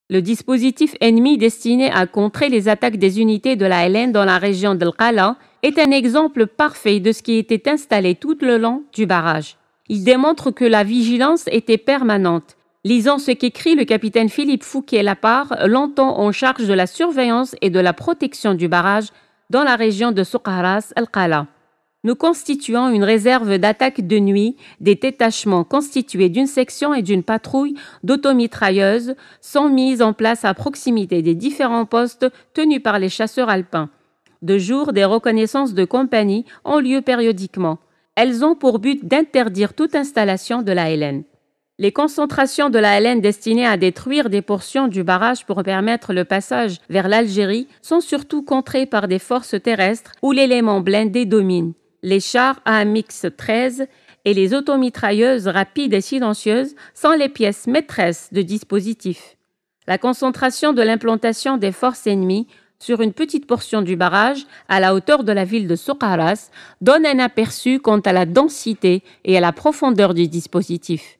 Le dispositif ennemi destiné à contrer les attaques des unités de la LN dans la région d'El Qala est un exemple parfait de ce qui était installé tout le long du barrage. Il démontre que la vigilance était permanente. Lisons ce qu'écrit le capitaine Philippe Fouquet-Lapart, longtemps en charge de la surveillance et de la protection du barrage dans la région de Soukharas El Qala. Nous constituons une réserve d'attaque de nuit, des détachements constitués d'une section et d'une patrouille d'automitrailleuses sont mis en place à proximité des différents postes tenus par les chasseurs alpins. De jour, des reconnaissances de compagnie ont lieu périodiquement. Elles ont pour but d'interdire toute installation de la LN. Les concentrations de la LN destinées à détruire des portions du barrage pour permettre le passage vers l'Algérie sont surtout contrées par des forces terrestres où l'élément blindé domine. Les chars AMX-13 et les automitrailleuses rapides et silencieuses sont les pièces maîtresses de dispositif. La concentration de l'implantation des forces ennemies sur une petite portion du barrage, à la hauteur de la ville de Soukharas, donne un aperçu quant à la densité et à la profondeur du dispositif.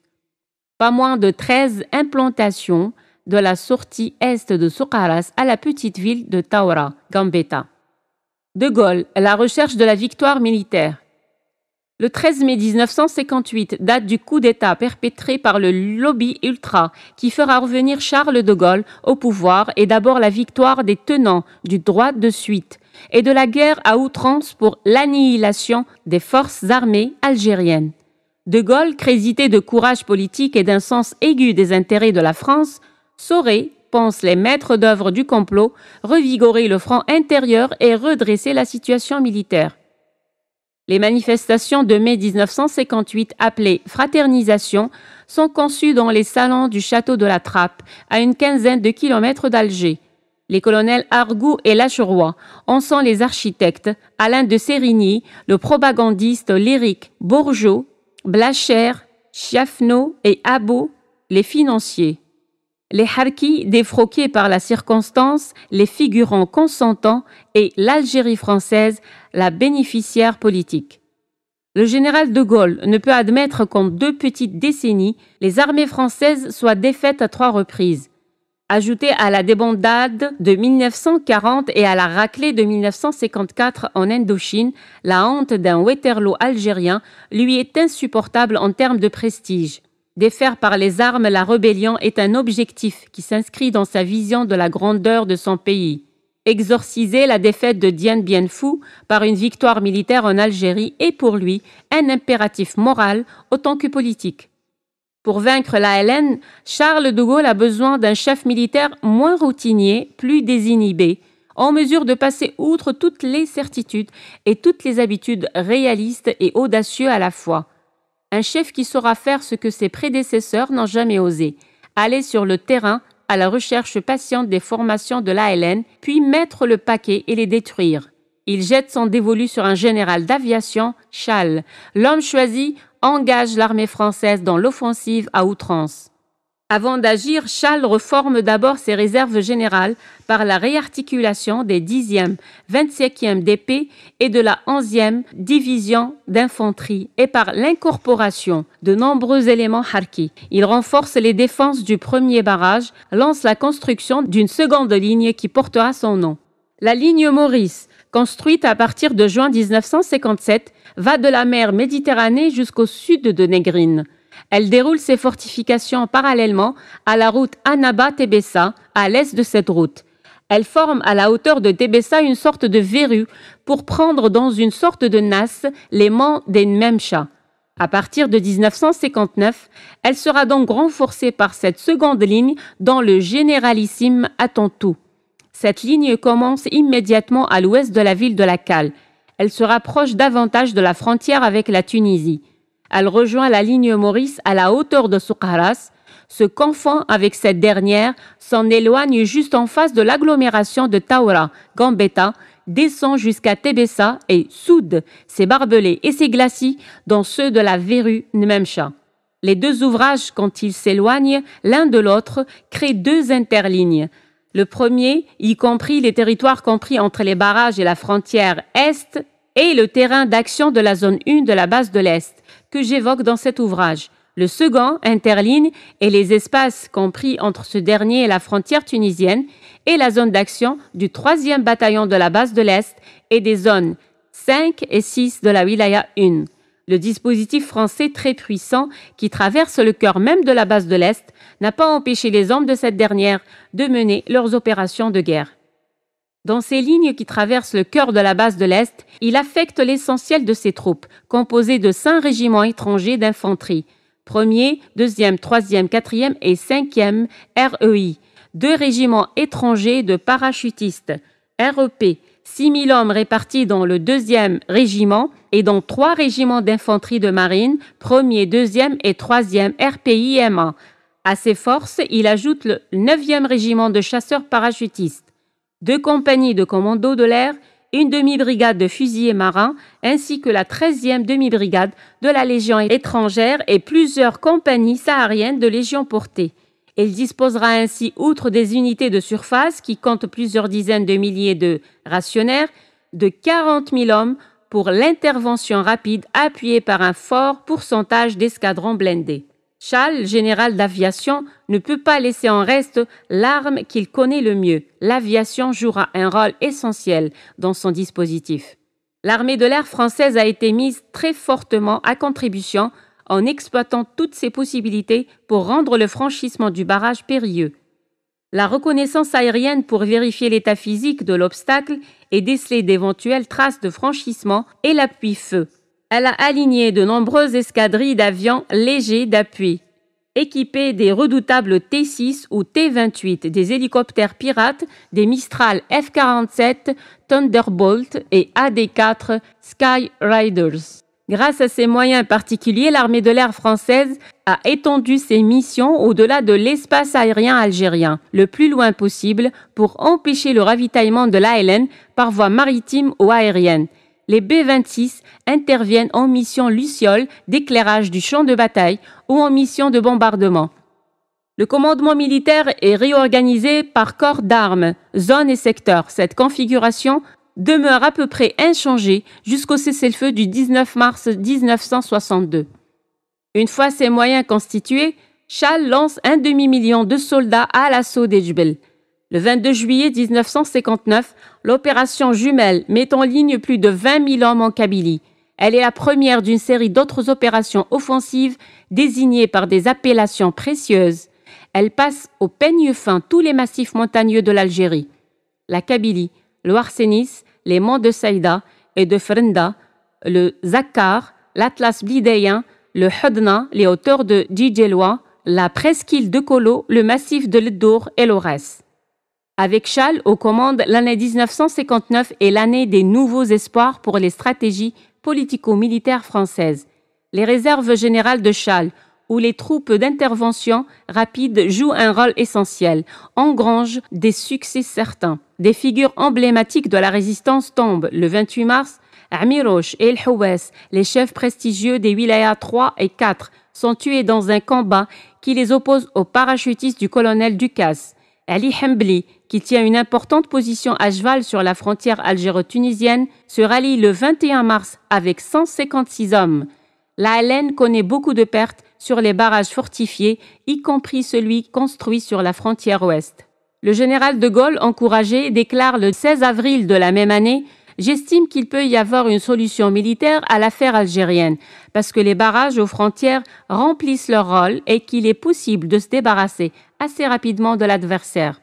Pas moins de 13 implantations de la sortie est de Soukharas à la petite ville de Taoura, Gambetta. De Gaulle, la recherche de la victoire militaire. Le 13 mai 1958 date du coup d'État perpétré par le lobby ultra qui fera revenir Charles de Gaulle au pouvoir et d'abord la victoire des tenants du droit de suite et de la guerre à outrance pour l'annihilation des forces armées algériennes. De Gaulle, crédité de courage politique et d'un sens aigu des intérêts de la France, saurait, pensent les maîtres d'œuvre du complot, revigorer le front intérieur et redresser la situation militaire. Les manifestations de mai 1958 appelées fraternisation sont conçues dans les salons du château de la Trappe, à une quinzaine de kilomètres d'Alger. Les colonels Argout et Lacheroy en sont les architectes, Alain de Sérigny, le propagandiste lyrique Bourgeot, Blacher, Chiafno et Abo, les financiers. Les harkis, défroqués par la circonstance, les figurants consentants et l'Algérie française, la bénéficiaire politique. Le général de Gaulle ne peut admettre qu'en 2 petites décennies, les armées françaises soient défaites à 3 reprises. Ajouté à la débandade de 1940 et à la raclée de 1954 en Indochine, la honte d'un Waterloo algérien lui est insupportable en termes de prestige. Défaire par les armes la rébellion est un objectif qui s'inscrit dans sa vision de la grandeur de son pays. Exorciser la défaite de Dien Bien Phu par une victoire militaire en Algérie est pour lui un impératif moral autant que politique. Pour vaincre la LN, Charles de Gaulle a besoin d'un chef militaire moins routinier, plus désinhibé, en mesure de passer outre toutes les certitudes et toutes les habitudes réalistes et audacieux à la fois. Un chef qui saura faire ce que ses prédécesseurs n'ont jamais osé, aller sur le terrain à la recherche patiente des formations de l'ALN, puis mettre le paquet et les détruire. Il jette son dévolu sur un général d'aviation, Chasles. L'homme choisi engage l'armée française dans l'offensive à outrance. Avant d'agir, Chasles reforme d'abord ses réserves générales par la réarticulation des 10e, 25e d'épée et de la 11e division d'infanterie et par l'incorporation de nombreux éléments harkis. Il renforce les défenses du premier barrage, lance la construction d'une seconde ligne qui portera son nom. La ligne Maurice, construite à partir de juin 1957, va de la mer Méditerranée jusqu'au sud de Négrine. Elle déroule ses fortifications parallèlement à la route Annaba-Tébessa, à l'est de cette route. Elle forme à la hauteur de Tébessa une sorte de verrue pour prendre dans une sorte de nasse les monts des Memcha. À partir de 1959, elle sera donc renforcée par cette seconde ligne dont le généralissime attend tout. Cette ligne commence immédiatement à l'ouest de la ville de La Cale. Elle se rapproche davantage de la frontière avec la Tunisie. Elle rejoint la ligne Maurice à la hauteur de Soukharas, se confond avec cette dernière, s'en éloigne juste en face de l'agglomération de Taoura, Gambetta, descend jusqu'à Tébessa et soude ses barbelés et ses glacis dans ceux de la verrue Nmemcha. Les 2 ouvrages, quand ils s'éloignent l'un de l'autre, créent 2 interlignes. Le premier, y compris les territoires compris entre les barrages et la frontière Est, et le terrain d'action de la zone 1 de la base de l'Est, que j'évoque dans cet ouvrage. Le second interligne et les espaces compris entre ce dernier et la frontière tunisienne et la zone d'action du 3e bataillon de la base de l'Est et des zones 5 et 6 de la Wilaya 1. Le dispositif français très puissant qui traverse le cœur même de la base de l'Est n'a pas empêché les hommes de cette dernière de mener leurs opérations de guerre. Dans ces lignes qui traversent le cœur de la base de l'Est, il affecte l'essentiel de ses troupes, composées de 5 régiments étrangers d'infanterie, 1er, 2e, 3e, 4e et 5e REI, 2 régiments étrangers de parachutistes, REP, 6 000 hommes répartis dans le 2e régiment et dans 3 régiments d'infanterie de marine, 1er, 2e et 3e RPIMA. À ces forces, il ajoute le 9e régiment de chasseurs parachutistes, 2 compagnies de commandos de l'air, une demi-brigade de fusiliers marins, ainsi que la 13e demi-brigade de la Légion étrangère et plusieurs compagnies sahariennes de légions portées. Il disposera ainsi, outre des unités de surface qui comptent plusieurs dizaines de milliers de rationnaires, de 40 000 hommes pour l'intervention rapide appuyée par un fort pourcentage d'escadrons blindés. Charles, général d'aviation, ne peut pas laisser en reste l'arme qu'il connaît le mieux. L'aviation jouera un rôle essentiel dans son dispositif. L'armée de l'air française a été mise très fortement à contribution en exploitant toutes ses possibilités pour rendre le franchissement du barrage périlleux. La reconnaissance aérienne pour vérifier l'état physique de l'obstacle et déceler d'éventuelles traces de franchissement et l'appui-feu. Elle a aligné de nombreuses escadrilles d'avions légers d'appui, équipés des redoutables T-6 ou T-28, des hélicoptères pirates, des Mistral F-47, Thunderbolt et AD-4 Skyriders. Grâce à ces moyens particuliers, l'armée de l'air française a étendu ses missions au-delà de l'espace aérien algérien, le plus loin possible pour empêcher le ravitaillement de l'ALN par voie maritime ou aérienne. Les B-26 interviennent en mission Luciole d'éclairage du champ de bataille ou en mission de bombardement. Le commandement militaire est réorganisé par corps d'armes, zones et secteurs. Cette configuration demeure à peu près inchangée jusqu'au cessez-le-feu du 19 mars 1962. Une fois ces moyens constitués, Chal lance un demi-million de soldats à l'assaut d'Edjbel. Le 22 juillet 1959, l'opération Jumelle met en ligne plus de 20 000 hommes en Kabylie. Elle est la première d'une série d'autres opérations offensives désignées par des appellations précieuses. Elle passe au peigne fin tous les massifs montagneux de l'Algérie. La Kabylie, le Harsénis, les monts de Saïda et de Frenda, le Zakkar, l'Atlas blidéen, le Hodna, les hauteurs de Djidjelwa, la presqu'île de Kolo, le massif de l'Eddour et l'Aurès. Avec Chal aux commandes, l'année 1959 est l'année des nouveaux espoirs pour les stratégies politico-militaires françaises. Les réserves générales de Chal, où les troupes d'intervention rapide jouent un rôle essentiel, engrangent des succès certains. Des figures emblématiques de la résistance tombent le 28 mars. Amiroche et El Houess, les chefs prestigieux des wilayas 3 et 4, sont tués dans un combat qui les oppose aux parachutistes du colonel Ducasse. Ali Hembli, qui tient une importante position à cheval sur la frontière algéro-tunisienne, se rallie le 21 mars avec 156 hommes. L'ALN connaît beaucoup de pertes sur les barrages fortifiés, y compris celui construit sur la frontière ouest. Le général de Gaulle, encouragé, déclare le 16 avril de la même année « J'estime qu'il peut y avoir une solution militaire à l'affaire algérienne, parce que les barrages aux frontières remplissent leur rôle et qu'il est possible de se débarrasser assez rapidement de l'adversaire. »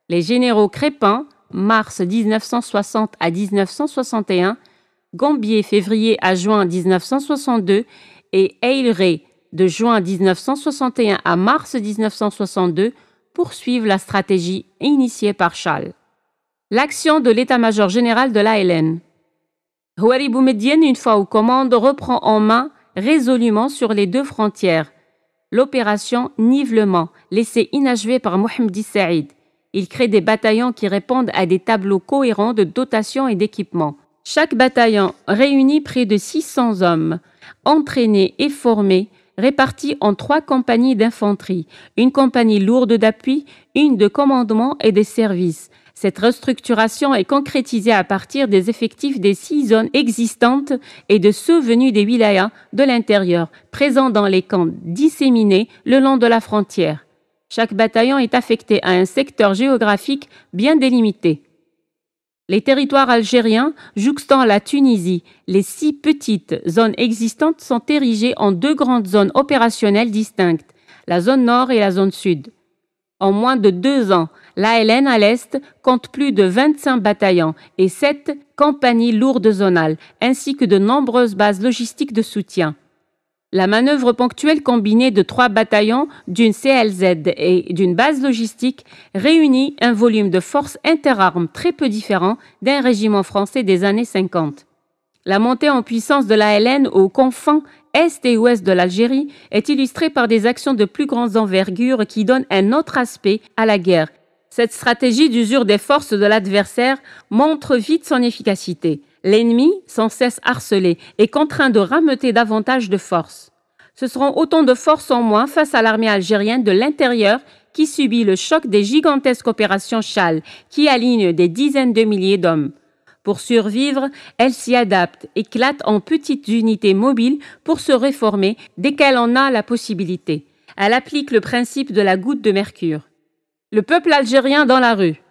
Les généraux Crépin, mars 1960 à 1961, Gambier, février à juin 1962 et Eilré, de juin 1961 à mars 1962, poursuivent la stratégie initiée par Chal. L'action de l'état-major général de l'ALN. Houari Boumedienne, une fois aux commandes, reprend en main résolument sur les 2 frontières l'opération Nivellement, laissée inachevée par Mohamedi Saïd. Il crée des bataillons qui répondent à des tableaux cohérents de dotation et d'équipement. Chaque bataillon réunit près de 600 hommes, entraînés et formés, répartis en 3 compagnies d'infanterie, une compagnie lourde d'appui, une de commandement et de service. Cette restructuration est concrétisée à partir des effectifs des 6 zones existantes et de ceux venus des wilayas de l'intérieur, présents dans les camps disséminés le long de la frontière. Chaque bataillon est affecté à un secteur géographique bien délimité. Les territoires algériens, jouxtant la Tunisie, les 6 petites zones existantes sont érigées en 2 grandes zones opérationnelles distinctes, la zone nord et la zone sud. En moins de 2 ans, l'ALN à l'Est compte plus de 25 bataillons et 7 compagnies lourdes zonales, ainsi que de nombreuses bases logistiques de soutien. La manœuvre ponctuelle combinée de 3 bataillons, d'une CLZ et d'une base logistique réunit un volume de forces interarmes très peu différent d'un régiment français des années 50. La montée en puissance de l'ALN aux confins est et ouest de l'Algérie est illustrée par des actions de plus grande envergure qui donnent un autre aspect à la guerre. Cette stratégie d'usure des forces de l'adversaire montre vite son efficacité. L'ennemi, sans cesse harcelé, est contraint de rameuter davantage de forces. Ce seront autant de forces en moins face à l'armée algérienne de l'intérieur qui subit le choc des gigantesques opérations Chal, qui alignent des dizaines de milliers d'hommes. Pour survivre, elle s'y adapte, éclate en petites unités mobiles pour se réformer dès qu'elle en a la possibilité. Elle applique le principe de la goutte de mercure. Le peuple algérien dans la rue.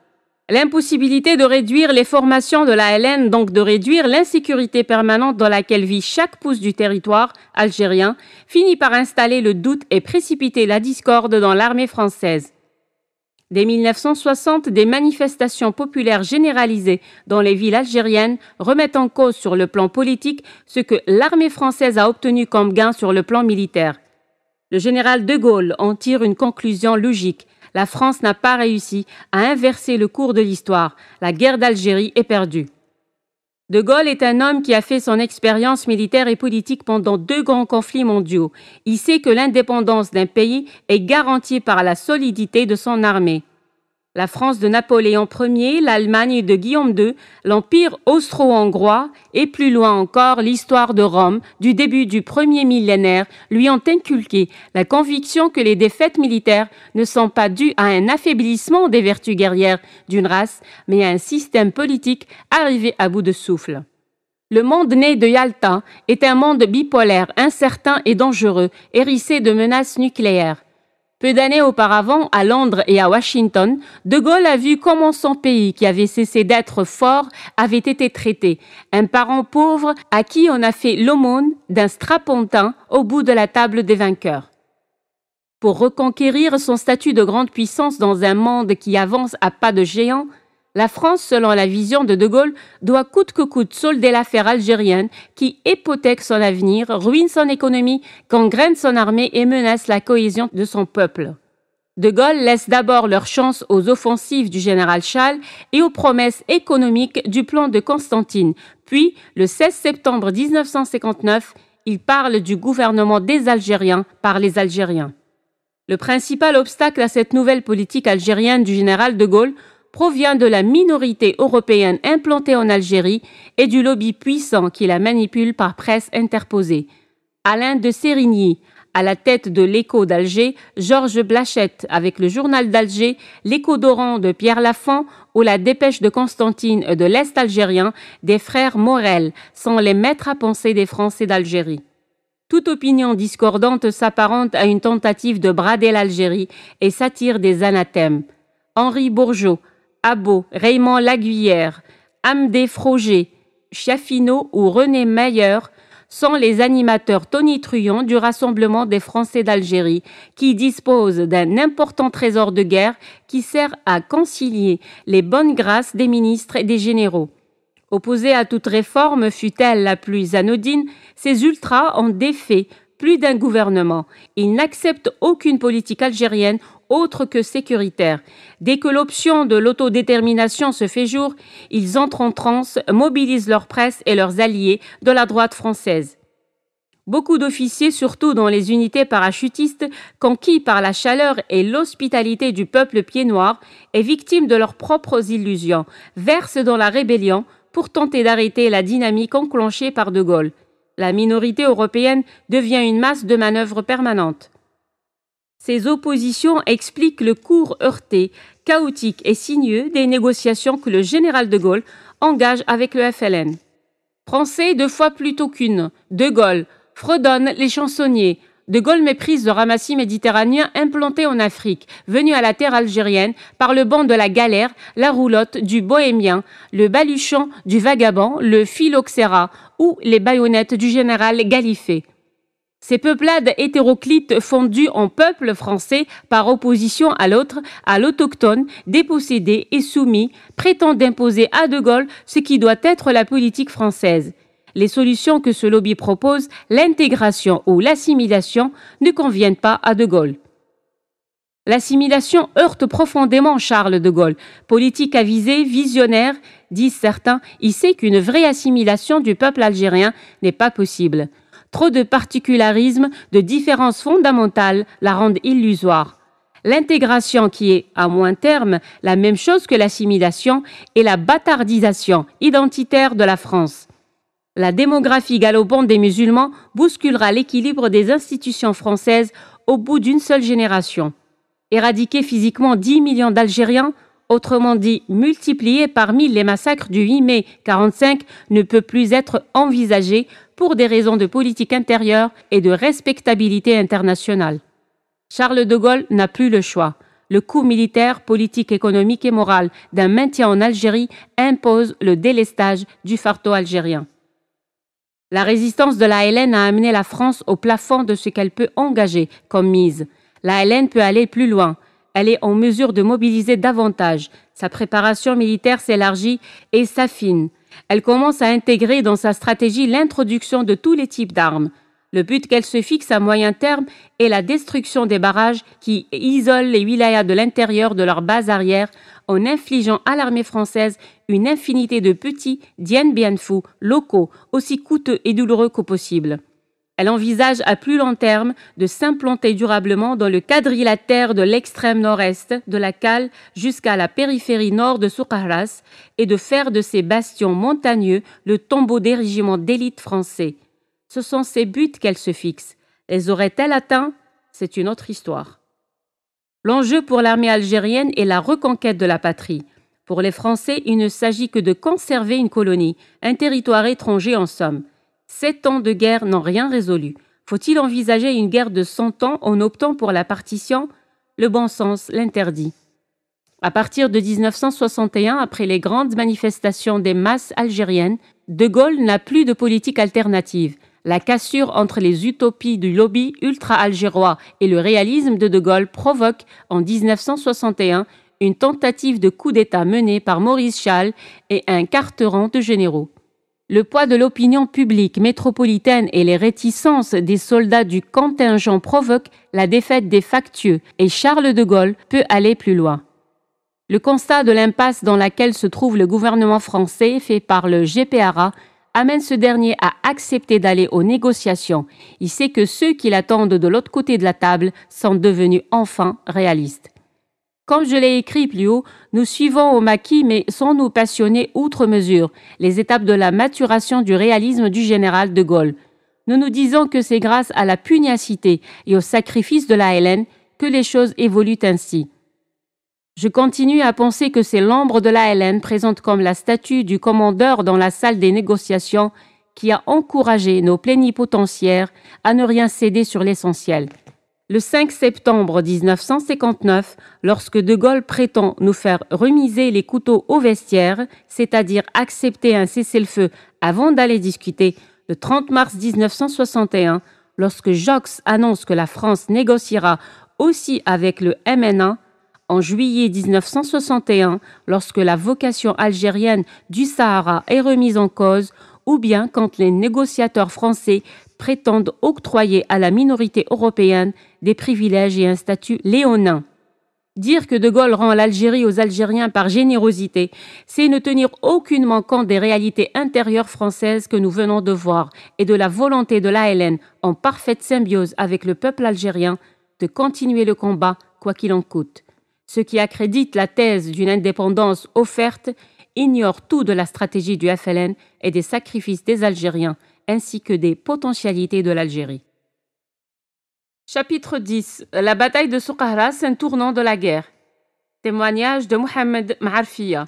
L'impossibilité de réduire les formations de l'ALN, donc de réduire l'insécurité permanente dans laquelle vit chaque pouce du territoire algérien, finit par installer le doute et précipiter la discorde dans l'armée française. Dès 1960, des manifestations populaires généralisées dans les villes algériennes remettent en cause sur le plan politique ce que l'armée française a obtenu comme gain sur le plan militaire. Le général de Gaulle en tire une conclusion logique. La France n'a pas réussi à inverser le cours de l'histoire. La guerre d'Algérie est perdue. De Gaulle est un homme qui a fait son expérience militaire et politique pendant 2 grands conflits mondiaux. Il sait que l'indépendance d'un pays est garantie par la solidité de son armée. La France de Napoléon Ier, l'Allemagne de Guillaume II, l'Empire austro-hongrois et plus loin encore l'histoire de Rome du début du premier millénaire lui ont inculqué la conviction que les défaites militaires ne sont pas dues à un affaiblissement des vertus guerrières d'une race, mais à un système politique arrivé à bout de souffle. Le monde né de Yalta est un monde bipolaire, incertain et dangereux, hérissé de menaces nucléaires. Peu d'années auparavant, à Londres et à Washington, De Gaulle a vu comment son pays, qui avait cessé d'être fort, avait été traité. Un parent pauvre à qui on a fait l'aumône d'un strapontin au bout de la table des vainqueurs. Pour reconquérir son statut de grande puissance dans un monde qui avance à pas de géant, la France, selon la vision de Gaulle, doit coûte que coûte solder l'affaire algérienne qui hypothèque son avenir, ruine son économie, gangrène son armée et menace la cohésion de son peuple. De Gaulle laisse d'abord leur chance aux offensives du général Chal et aux promesses économiques du plan de Constantine. Puis, le 16 septembre 1959, il parle du gouvernement des Algériens par les Algériens. Le principal obstacle à cette nouvelle politique algérienne du général de Gaulle provient de la minorité européenne implantée en Algérie et du lobby puissant qui la manipule par presse interposée. Alain de Sérigny, à la tête de l'Écho d'Alger, Georges Blachette avec le Journal d'Alger, l'Écho d'Oran de Pierre Lafont ou la Dépêche de Constantine de l'Est algérien des frères Morel sont les maîtres à penser des Français d'Algérie. Toute opinion discordante s'apparente à une tentative de brader l'Algérie et s'attire des anathèmes. Henri Bourgeot, Abo, Raymond Laguillère, Amdé Froger, Chiaffino ou René Mayer sont les animateurs tonitruants du Rassemblement des Français d'Algérie qui dispose d'un important trésor de guerre qui sert à concilier les bonnes grâces des ministres et des généraux. Opposés à toute réforme, fût-elle la plus anodine, ces ultras ont défait plus d'un gouvernement. Ils n'acceptent aucune politique algérienne autre que sécuritaire. Dès que l'option de l'autodétermination se fait jour, ils entrent en transe, mobilisent leur presse et leurs alliés de la droite française. Beaucoup d'officiers, surtout dans les unités parachutistes, conquis par la chaleur et l'hospitalité du peuple pied-noir et victimes de leurs propres illusions, versent dans la rébellion pour tenter d'arrêter la dynamique enclenchée par De Gaulle. La minorité européenne devient une masse de manœuvre permanente. Ces oppositions expliquent le cours heurté, chaotique et sinueux des négociations que le général de Gaulle engage avec le FLN. Français 2 fois plutôt qu'une, de Gaulle fredonne les chansonniers. De Gaulle méprise le ramassis méditerranéen implanté en Afrique, venu à la terre algérienne par le banc de la galère, la roulotte du bohémien, le baluchon du vagabond, le phylloxéra ou les baïonnettes du général Gallifet. Ces peuplades hétéroclites fondues en peuple français par opposition à l'autre, à l'autochtone, dépossédé et soumis, prétendent imposer à De Gaulle ce qui doit être la politique française. Les solutions que ce lobby propose, l'intégration ou l'assimilation, ne conviennent pas à De Gaulle. L'assimilation heurte profondément Charles de Gaulle. Politique avisé, visionnaire, disent certains, il sait qu'une vraie assimilation du peuple algérien n'est pas possible. Trop de particularisme, de différences fondamentales la rendent illusoire. L'intégration, qui est, à moyen terme, la même chose que l'assimilation, est la bâtardisation identitaire de la France. La démographie galopante des musulmans bousculera l'équilibre des institutions françaises au bout d'une seule génération. Éradiquer physiquement 10 millions d'Algériens, autrement dit multiplier par 1000 les massacres du 8 mai 1945, ne peut plus être envisagé pour des raisons de politique intérieure et de respectabilité internationale. Charles de Gaulle n'a plus le choix. Le coup militaire, politique, économique et moral d'un maintien en Algérie impose le délestage du fardeau algérien. La résistance de la LN a amené la France au plafond de ce qu'elle peut engager comme mise. La LN peut aller plus loin. Elle est en mesure de mobiliser davantage. Sa préparation militaire s'élargit et s'affine. Elle commence à intégrer dans sa stratégie l'introduction de tous les types d'armes. Le but qu'elle se fixe à moyen terme est la destruction des barrages qui isolent les wilayas de l'intérieur de leur base arrière en infligeant à l'armée française une infinité de petits Dien Bien Phu locaux aussi coûteux et douloureux qu'au possible. Elle envisage à plus long terme de s'implanter durablement dans le quadrilatère de l'extrême nord-est de la cale jusqu'à la périphérie nord de Soukharas et de faire de ces bastions montagneux le tombeau des régiments d'élite français. Ce sont ces buts qu'elle se fixe. Les aurait-elle atteints? C'est une autre histoire. L'enjeu pour l'armée algérienne est la reconquête de la patrie. Pour les Français, il ne s'agit que de conserver une colonie, un territoire étranger en somme. 7 ans de guerre n'ont rien résolu. Faut-il envisager une guerre de 100 ans en optant pour la partition? Le bon sens l'interdit. À partir de 1961, après les grandes manifestations des masses algériennes, De Gaulle n'a plus de politique alternative. La cassure entre les utopies du lobby ultra-algérois et le réalisme de Gaulle provoque, en 1961, une tentative de coup d'État menée par Maurice Challe et un carteran de généraux. Le poids de l'opinion publique métropolitaine et les réticences des soldats du contingent provoquent la défaite des factieux et Charles de Gaulle peut aller plus loin. Le constat de l'impasse dans laquelle se trouve le gouvernement français fait par le GPRA amène ce dernier à accepter d'aller aux négociations. Il sait que ceux qui l'attendent de l'autre côté de la table sont devenus enfin réalistes. Comme je l'ai écrit plus haut, nous suivons au maquis, mais sans nous passionner outre mesure, les étapes de la maturation du réalisme du général de Gaulle. Nous nous disons que c'est grâce à la pugnacité et au sacrifice de la LN que les choses évoluent ainsi. Je continue à penser que c'est l'ombre de la LN présente comme la statue du commandeur dans la salle des négociations qui a encouragé nos plénipotentiaires à ne rien céder sur l'essentiel. Le 5 septembre 1959, lorsque De Gaulle prétend nous faire remiser les couteaux au vestiaire, c'est-à-dire accepter un cessez-le-feu avant d'aller discuter, le 30 mars 1961, lorsque Jox annonce que la France négociera aussi avec le MNA, en juillet 1961, lorsque la vocation algérienne du Sahara est remise en cause, ou bien quand les négociateurs français prétendent octroyer à la minorité européenne des privilèges et un statut léonin. Dire que De Gaulle rend l'Algérie aux Algériens par générosité, c'est ne tenir aucunement compte des réalités intérieures françaises que nous venons de voir et de la volonté de l'ALN, en parfaite symbiose avec le peuple algérien, de continuer le combat quoi qu'il en coûte. Ceux qui accréditent la thèse d'une indépendance offerte ignorent tout de la stratégie du FLN et des sacrifices des Algériens, ainsi que des potentialités de l'Algérie. Chapitre 10. La bataille de Souqahras, un tournant de la guerre. Témoignage de Mohamed Maarfia.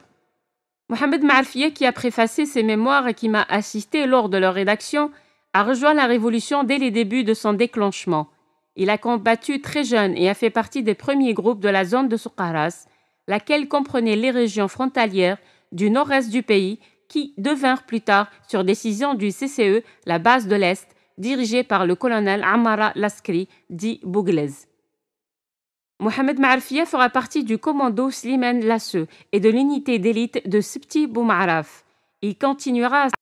Mohamed Maarfia, qui a préfacé ses mémoires et qui m'a assisté lors de leur rédaction, a rejoint la révolution dès les débuts de son déclenchement. Il a combattu très jeune et a fait partie des premiers groupes de la zone de Souqahras, laquelle comprenait les régions frontalières du nord-est du pays qui devinrent plus tard, sur décision du CCE, la base de l'Est, dirigée par le colonel Amara Laskri, dit Bouglez. Mohamed Maarfia fera partie du commando Slimane Lasseux et de l'unité d'élite de Sibti Boumaraf. Il continuera à